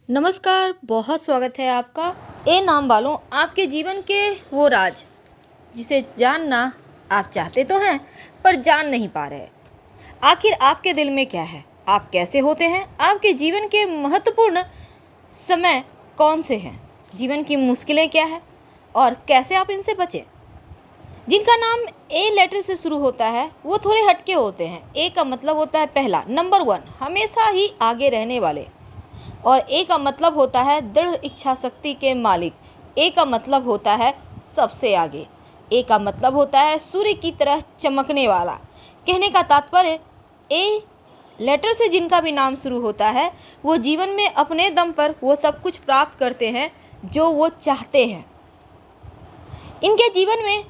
नमस्कार, बहुत स्वागत है आपका। ए नाम वालों, आपके जीवन के वो राज जिसे जानना आप चाहते तो हैं पर जान नहीं पा रहे। आखिर आपके दिल में क्या है? आप कैसे होते हैं? आपके जीवन के महत्वपूर्ण समय कौन से हैं? जीवन की मुश्किलें क्या है और कैसे आप इनसे बचें? जिनका नाम ए लेटर से शुरू होता है वो थोड़े हटके होते हैं। ए का मतलब होता है पहला, नंबर 1, हमेशा ही आगे रहने वाले। और ए का मतलब होता है दृढ़ इच्छा शक्ति के मालिक। ए का मतलब होता है सबसे आगे। ए का मतलब होता है सूर्य की तरह चमकने वाला। कहने का तात्पर्य, ए लेटर से जिनका भी नाम शुरू होता है वो जीवन में अपने दम पर वो सब कुछ प्राप्त करते हैं जो वो चाहते हैं। इनके जीवन में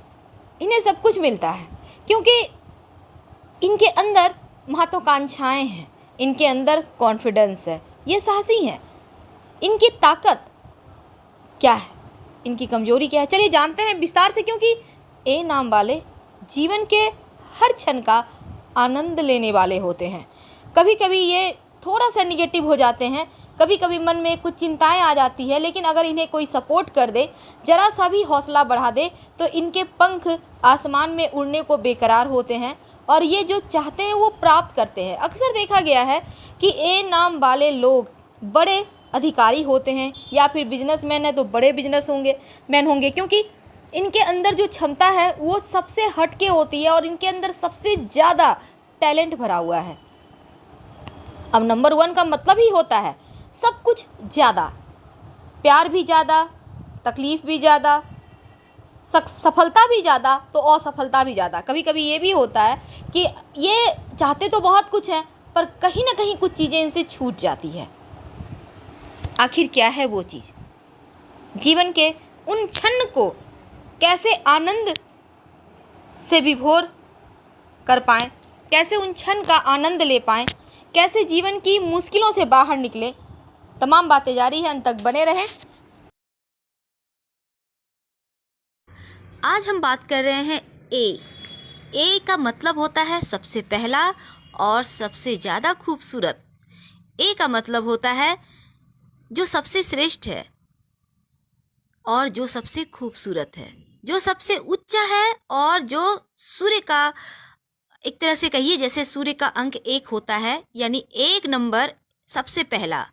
इन्हें सब कुछ मिलता है क्योंकि इनके अंदर महत्वाकांक्षाएं हैं, इनके अंदर कॉन्फिडेंस है, ये साहसी हैं। इनकी ताकत क्या है, इनकी कमजोरी क्या है, चलिए जानते हैं विस्तार से। क्योंकि ए नाम वाले जीवन के हर क्षण का आनंद लेने वाले होते हैं। कभी कभी ये थोड़ा सा निगेटिव हो जाते हैं, कभी कभी मन में कुछ चिंताएं आ जाती है, लेकिन अगर इन्हें कोई सपोर्ट कर दे, जरा सा भी हौसला बढ़ा दे, तो इनके पंख आसमान में उड़ने को बेकरार होते हैं और ये जो चाहते हैं वो प्राप्त करते हैं। अक्सर देखा गया है कि ए नाम वाले लोग बड़े अधिकारी होते हैं या फिर बिजनेसमैन है तो बड़े बिजनेस होंगे क्योंकि इनके अंदर जो क्षमता है वो सबसे हटके होती है और इनके अंदर सबसे ज़्यादा टैलेंट भरा हुआ है। अब नंबर 1 का मतलब ही होता है सब कुछ ज़्यादा, प्यार भी ज़्यादा, तकलीफ़ भी ज़्यादा, सफलता भी ज़्यादा तो असफलता भी ज़्यादा। कभी कभी ये भी होता है कि ये चाहते तो बहुत कुछ है पर कहीं ना कहीं कुछ चीज़ें इनसे छूट जाती है। आखिर क्या है वो चीज़? जीवन के उन क्षण को कैसे आनंद से विभोर कर पाएं, कैसे उन क्षण का आनंद ले पाएं, कैसे जीवन की मुश्किलों से बाहर निकले, तमाम बातें जारी हैं, अंत तक बने रहें। आज हम बात कर रहे हैं ए का मतलब होता है सबसे पहला और सबसे ज़्यादा खूबसूरत। ए का मतलब होता है जो सबसे श्रेष्ठ है और जो सबसे खूबसूरत है, जो सबसे ऊंचा है और जो सूर्य का, एक तरह से कहिए जैसे सूर्य का अंक 1 होता है, यानी 1 नंबर सबसे पहला।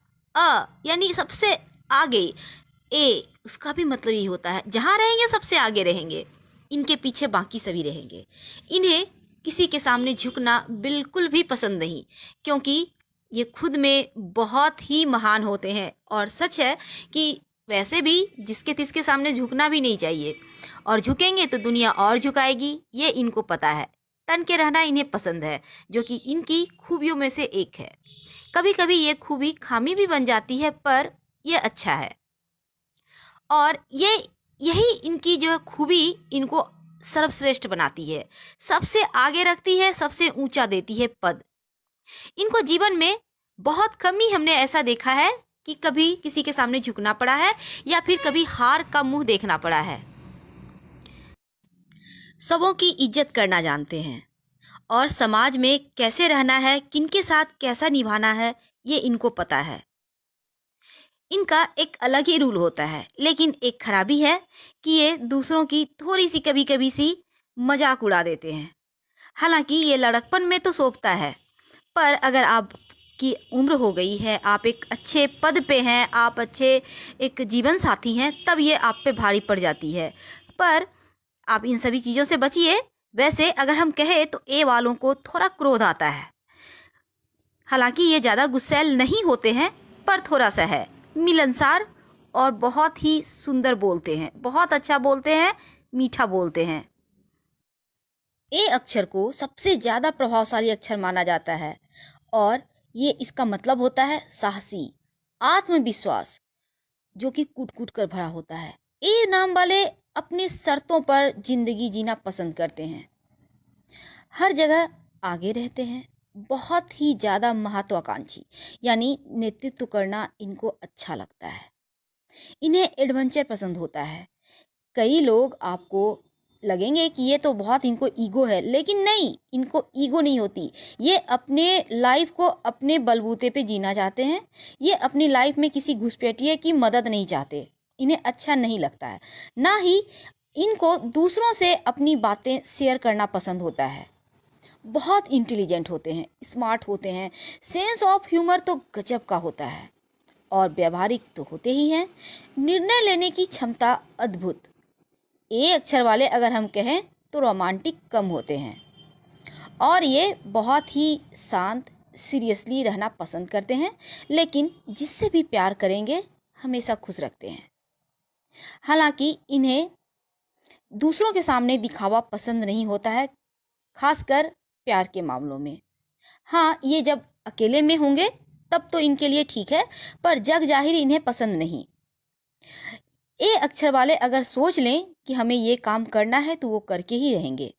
यानी सबसे आगे। ए उसका भी मतलब ये होता है जहाँ रहेंगे सबसे आगे रहेंगे, इनके पीछे बाकी सभी रहेंगे। इन्हें किसी के सामने झुकना बिल्कुल भी पसंद नहीं, क्योंकि ये खुद में बहुत ही महान होते हैं। और सच है कि वैसे भी जिसके तिसके सामने झुकना भी नहीं चाहिए, और झुकेंगे तो दुनिया और झुकाएगी, ये इनको पता है। तन के रहना इन्हें पसंद है, जो कि इनकी खूबियों में से एक है। कभी कभी ये खूबी खामी भी बन जाती है, पर यह अच्छा है। और यही इनकी जो खूबी इनको सर्वश्रेष्ठ बनाती है, सबसे आगे रखती है, सबसे ऊंचा देती है पद। इनको जीवन में बहुत कम ही हमने ऐसा देखा है कि कभी किसी के सामने झुकना पड़ा है या फिर कभी हार का मुंह देखना पड़ा है। सबों की इज्जत करना जानते हैं और समाज में कैसे रहना है, किनके साथ कैसा निभाना है, ये इनको पता है। इनका एक अलग ही रूल होता है, लेकिन एक खराबी है कि ये दूसरों की थोड़ी सी कभी कभी सी मजाक उड़ा देते हैं। हालांकि ये लड़कपन में तो शोभता है, पर अगर आपकी उम्र हो गई है, आप एक अच्छे पद पे हैं, आप अच्छे एक जीवन साथी हैं, तब ये आप पे भारी पड़ जाती है। पर आप इन सभी चीज़ों से बचिए। वैसे अगर हम कहें तो ए वालों को थोड़ा क्रोध आता है। हालांकि ये ज़्यादा गुस्सैल नहीं होते हैं, पर थोड़ा सा है। मिलनसार और बहुत ही सुंदर बोलते हैं, बहुत अच्छा बोलते हैं, मीठा बोलते हैं। ए अक्षर को सबसे ज़्यादा प्रभावशाली अक्षर माना जाता है और ये इसका मतलब होता है साहसी, आत्मविश्वास, जो कि कूट कूट कर भरा होता है। ए नाम वाले अपनी शर्तों पर जिंदगी जीना पसंद करते हैं, हर जगह आगे रहते हैं, बहुत ही ज़्यादा महत्वाकांक्षी, यानी नेतृत्व करना इनको अच्छा लगता है। इन्हें एडवेंचर पसंद होता है। कई लोग आपको लगेंगे कि ये तो बहुत इनको ईगो है, लेकिन नहीं, इनको ईगो नहीं होती। ये अपने लाइफ को अपने बलबूते पे जीना चाहते हैं। ये अपनी लाइफ में किसी घुसपैठिए की मदद नहीं चाहते, इन्हें अच्छा नहीं लगता है। ना ही इनको दूसरों से अपनी बातें शेयर करना पसंद होता है। बहुत इंटेलिजेंट होते हैं, स्मार्ट होते हैं, सेंस ऑफ ह्यूमर तो गजब का होता है, और व्यवहारिक तो होते ही हैं। निर्णय लेने की क्षमता अद्भुत। ए अक्षर वाले अगर हम कहें तो रोमांटिक कम होते हैं, और ये बहुत ही शांत, सीरियसली रहना पसंद करते हैं, लेकिन जिससे भी प्यार करेंगे हमेशा खुश रखते हैं। हालांकि इन्हें दूसरों के सामने दिखावा पसंद नहीं होता है, खासकर प्यार के मामलों में। हाँ, ये जब अकेले में होंगे तब तो इनके लिए ठीक है, पर जग जाहिर इन्हें पसंद नहीं। ए अक्षर वाले अगर सोच लें कि हमें ये काम करना है तो वो करके ही रहेंगे।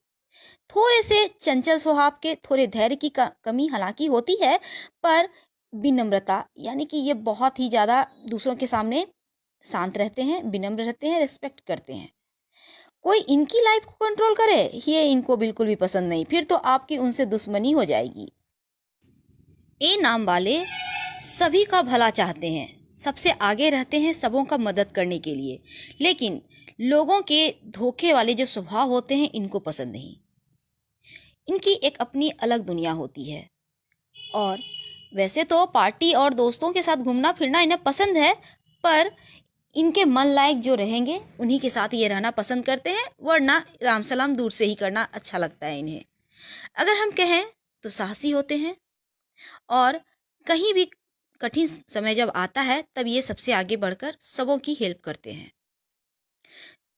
थोड़े से चंचल स्वभाव के, थोड़े धैर्य की कमी हालांकि होती है, पर विनम्रता, यानी कि ये बहुत ही ज़्यादा दूसरों के सामने शांत रहते हैं, विनम्र रहते हैं, रिस्पेक्ट करते हैं। कोई इनकी लाइफ को कंट्रोल करे ये इनको बिल्कुल भी पसंद नहीं, फिर तो आपकी उनसे दुश्मनी हो जाएगी। ए नाम वाले सभी का भला चाहते हैं, सबसे आगे रहते हैं सबों का मदद करने के लिए, लेकिन लोगों के धोखे वाले जो स्वभाव होते हैं इनको पसंद नहीं। इनकी एक अपनी अलग दुनिया होती है, और वैसे तो पार्टी और दोस्तों के साथ घूमना फिरना इन्हें पसंद है, पर इनके मन लायक जो रहेंगे उन्हीं के साथ ये रहना पसंद करते हैं, वरना राम सलाम दूर से ही करना अच्छा लगता है इन्हें। अगर हम कहें तो साहसी होते हैं, और कहीं भी कठिन समय जब आता है तब ये सबसे आगे बढ़कर सबों की हेल्प करते हैं।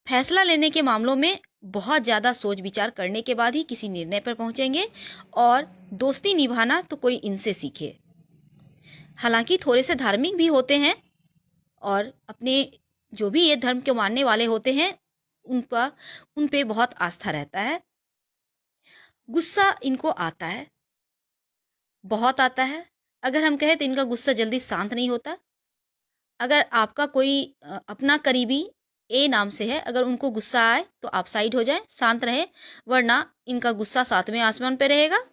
फैसला लेने के मामलों में बहुत ज़्यादा सोच विचार करने के बाद ही किसी निर्णय पर पहुंचेंगे, और दोस्ती निभाना तो कोई इनसे सीखे। हालांकि थोड़े से धार्मिक भी होते हैं, और अपने जो भी ये धर्म के मानने वाले होते हैं उन पे बहुत आस्था रहता है। गुस्सा इनको आता है, बहुत आता है। अगर हम कहें तो इनका गुस्सा जल्दी शांत नहीं होता। अगर आपका कोई अपना करीबी ए नाम से है, अगर उनको गुस्सा आए तो आप साइड हो जाएं, शांत रहे, वरना इनका गुस्सा सातवें आसमान पे रहेगा।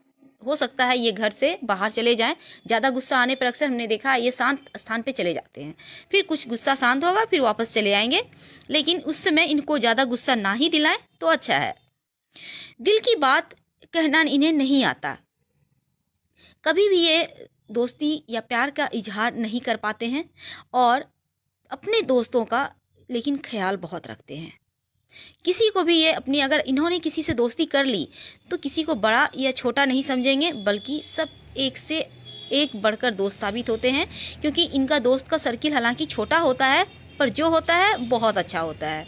हो सकता है ये घर से बाहर चले जाएं। ज़्यादा गुस्सा आने पर अक्सर हमने देखा है ये शांत स्थान पे चले जाते हैं, फिर कुछ गुस्सा शांत होगा फिर वापस चले आएंगे, लेकिन उस समय इनको ज़्यादा गुस्सा ना ही दिलाएं तो अच्छा है। दिल की बात कहना इन्हें नहीं आता। कभी भी ये दोस्ती या प्यार का इजहार नहीं कर पाते हैं, और अपने दोस्तों का लेकिन ख्याल बहुत रखते हैं। किसी को भी ये अपनी, अगर इन्होंने किसी से दोस्ती कर ली तो किसी को बड़ा या छोटा नहीं समझेंगे, बल्कि सब एक से एक बढ़कर दोस्त साबित होते हैं, क्योंकि इनका दोस्त का सर्किल हालांकि छोटा होता है, पर जो होता है बहुत अच्छा होता है।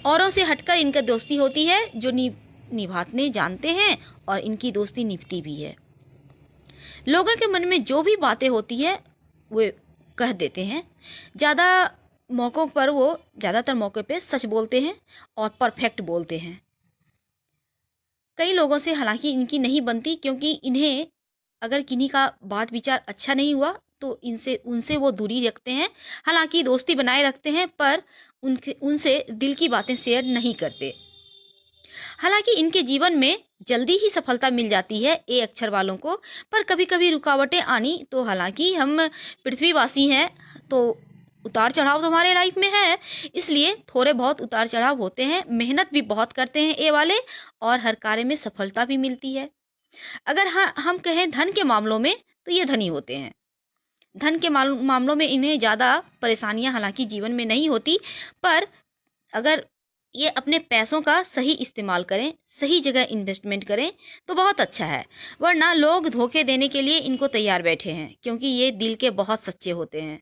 औरों से हटकर इनका दोस्ती होती है, जो निभाने जानते हैं, और इनकी दोस्ती निभती भी है। लोगों के मन में जो भी बातें होती है वो कह देते हैं। ज़्यादा मौक़ों पर वो ज़्यादातर मौके पे सच बोलते हैं और परफेक्ट बोलते हैं। कई लोगों से हालांकि इनकी नहीं बनती, क्योंकि इन्हें अगर किन्हीं का बात विचार अच्छा नहीं हुआ तो इनसे उनसे वो दूरी रखते हैं। हालांकि दोस्ती बनाए रखते हैं, पर उनसे उनसे दिल की बातें शेयर नहीं करते। हालांकि इनके जीवन में जल्दी ही सफलता मिल जाती है ए अक्षर वालों को, पर कभी कभी रुकावटें आनी तो, हालांकि हम पृथ्वीवासी हैं तो उतार चढ़ाव तो हमारे लाइफ में है, इसलिए थोड़े बहुत उतार चढ़ाव होते हैं। मेहनत भी बहुत करते हैं ए वाले, और हर कार्य में सफलता भी मिलती है। अगर हम कहें धन के मामलों में तो ये धनी होते हैं। धन के मामलों में इन्हें ज़्यादा परेशानियां हालांकि जीवन में नहीं होती, पर अगर ये अपने पैसों का सही इस्तेमाल करें, सही जगह इन्वेस्टमेंट करें तो बहुत अच्छा है, वरना लोग धोखे देने के लिए इनको तैयार बैठे हैं, क्योंकि ये दिल के बहुत सच्चे होते हैं।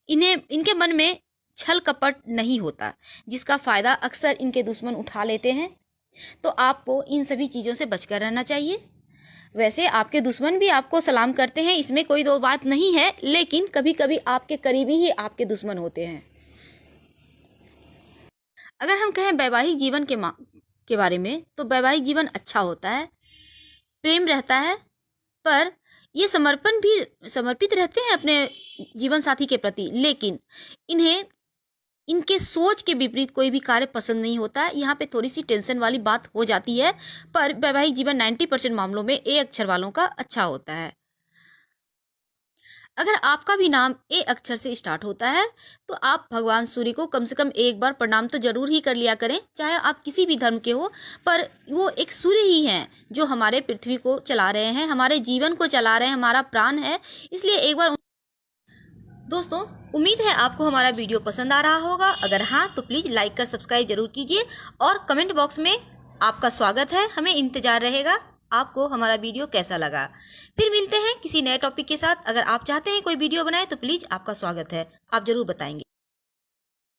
इन्हें इनके मन में छल कपट नहीं होता, जिसका फ़ायदा अक्सर इनके दुश्मन उठा लेते हैं। तो आपको इन सभी चीज़ों से बचकर रहना चाहिए। वैसे आपके दुश्मन भी आपको सलाम करते हैं, इसमें कोई दो बात नहीं है, लेकिन कभी कभी आपके करीबी ही आपके दुश्मन होते हैं। अगर हम कहें वैवाहिक जीवन के बारे में तो वैवाहिक जीवन अच्छा होता है, प्रेम रहता है, पर ये समर्पित रहते हैं अपने जीवन साथी के प्रति, लेकिन इन्हें इनके सोच के विपरीत कोई भी कार्य पसंद नहीं होता है। यहाँ पे थोड़ी सी टेंशन वाली बात हो जाती है, पर वैवाहिक जीवन 90% मामलों में ए अक्षर वालों का अच्छा होता है। अगर आपका भी नाम ए अक्षर से स्टार्ट होता है तो आप भगवान सूर्य को कम से कम एक बार प्रणाम तो जरूर ही कर लिया करें, चाहे आप किसी भी धर्म के हो, पर वो एक सूर्य ही हैं जो हमारे पृथ्वी को चला रहे हैं, हमारे जीवन को चला रहे हैं, हमारा प्राण है। इसलिए एक बार दोस्तों, उम्मीद है आपको हमारा वीडियो पसंद आ रहा होगा। अगर हाँ तो प्लीज़ लाइक कर सब्सक्राइब जरूर कीजिए और कमेंट बॉक्स में आपका स्वागत है, हमें इंतजार रहेगा आपको हमारा वीडियो कैसा लगा। फिर मिलते हैं किसी नए टॉपिक के साथ। अगर आप चाहते हैं कोई वीडियो बनाए तो प्लीज़ आपका स्वागत है, आप जरूर बताएंगे।